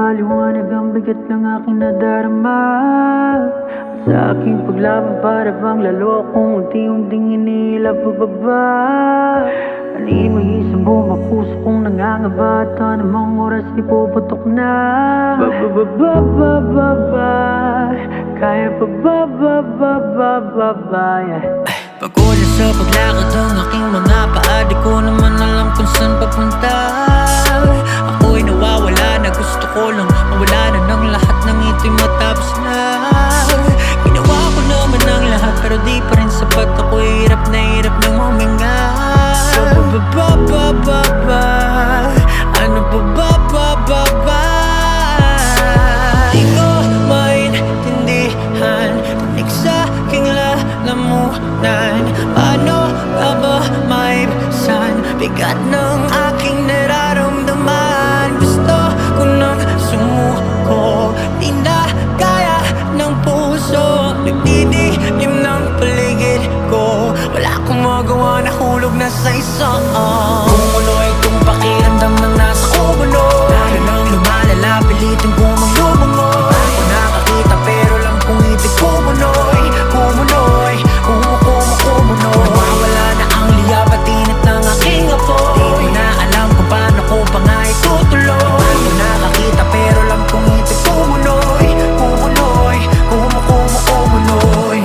mapaliwanag ang bigat ng aking nadarama. At sa aking paglaban para bang lalo akong unti-unting inilap pababa. Halin mo isang buong puso kong nangangaba at anumang oras ipuputok na. Ba-ba-ba-ba-ba-ba, kaya pa ba-ba-ba-ba-ba-ba, yeah. Pagod na sa paglakad ang aking mga paa, di ko naman alam kung saan papunta. Ako'y nawawala na, gusto ko lang mawala na ng lahat ng ito'y matapos na. Ginawa ko naman ang lahat pero di pa rin sapat. Ako'y hirap na huminga. Ba-ba-ba-ba-ba, ano ba-ba-ba-ba-ba? Di ko maintindihan, tinig sa aking lalamunan. Paano ka ba maibsan bigat ng aking nararamdaman? Gusto ko nang sumuko, di na kaya ng puso. Nagdidilim ng paligid ko, wala akong magawa, nahulog na sa isang kumuloy kong pakiramdam ng nasa kumulo. Lalo nang lumalala, pilitin ko maglumungo. Di ba ko nakakita pero lang kung ito'y kumuloy, kumuloy, kumunoy. Nawawala na ang liyab at init ng aking apoy. Di ko na alam kung paano ko pa nga itutuloy. Di ba ko nakakita pero lang kung ito'y kumuloy, kumuloy, kumunoy.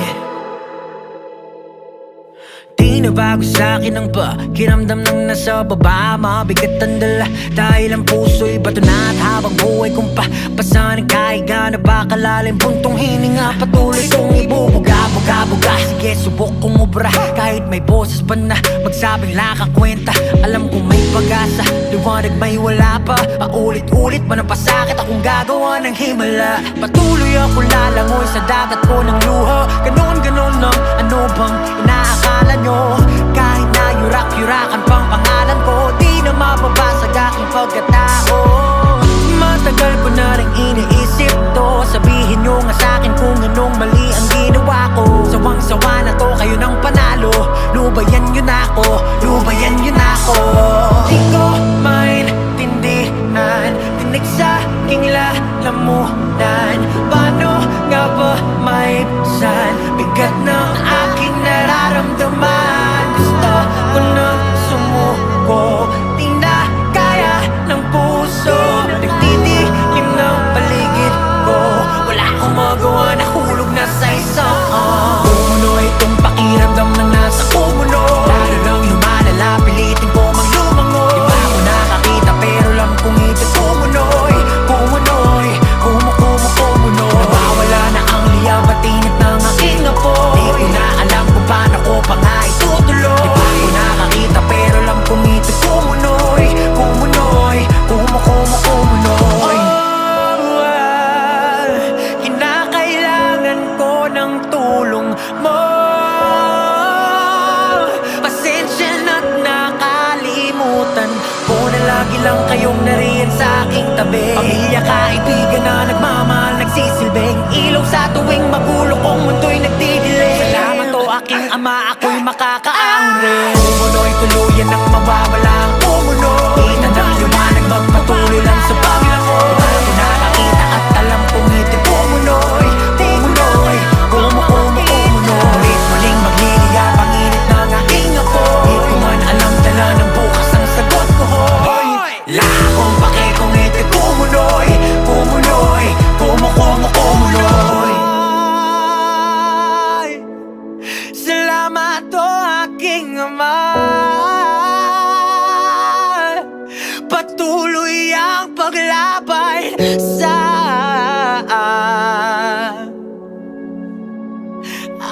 Di na bago sa'kin ang pakiramdam ng nasa baba. Mabigat ang dala dahil ang puso'y bato na. At habang buhay kong papasanin kahit gaano ba kalalim, buntong hininga patuloy kong ibubuga-buga-buga. Sige, subok kong ubra kahit may boses pa na magsabing lakakwenta. Alam kong may pag-asa, liwanag may wala pa. Paulit-ulit man ang pasakit, akong gagawa ng himala. Patuloy akong lalangoy sa dagat ko ng luha. Ganon-ganon lang, ano bang inaakala nyo? Kahit na yurak-yurakan pang pangalan ko, di na mababasag aking pagkatao. Matagal ko na rin iniisip to, sabihin nyo nga sa'kin kung anong mali ang ginawa ko. Sawang-sawa na to, kayo ng panalo. Lubayan nyo na ako, lubayan nyo na ako. Di ko maintindihan, tinig sa aking lalamunan. Paano nga ba maibsan bigat ng aking nararamdaman? Gusto ko nang sumuko, di na kaya ng puso. Nagdidilim ng paligid ko, wala akong magawa, nahulog na sa isang kumunoy itong pakiramdam ng nasa kumulo. Lalo nang lumalala, pilitin ko maglumango. Di ba ako nakakita pero lang kung ito'y kumunoy, kumunoy, kumunoy. Nawawala na ang liyab at init ng aking apoy. Di ko na alam kung paano ko pa nga itutuloy. Di ba ako nakakita pero lang kung ito'y kumunoy, kumunoy, kumunoy. Kinakailangan ko ng tulong mo. Pasensya na't nakalimutan ko na lagi lang kayong nariyan sa aking tabi. Pamilya, kaibigan na nagmamahal, nagsisilbing ilaw sa tuwing magulo kong mundo'y nagdidilim. Salamat o aking ama, ako'y makakaahon rin. Kumunoy, tuluyan ang mawawala ang kumunoy. Kita ng liwanag, magpatuloy lang sa paglango. Di ba ko nakakita at alam kong ito'y kumunoy, kumunoy, kumunoy. Muling magliliyab ang init ng aking apoy. Di ko man alam dala ng bukas ang sagot ko, hoy. Wala akong pake kung ito'y kumunoy, kumunoy, kumunoy. Salamat o aking ama, patuloy ang paglaban sa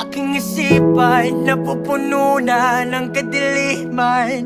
aking isipan, napupuno na ng kadiliman.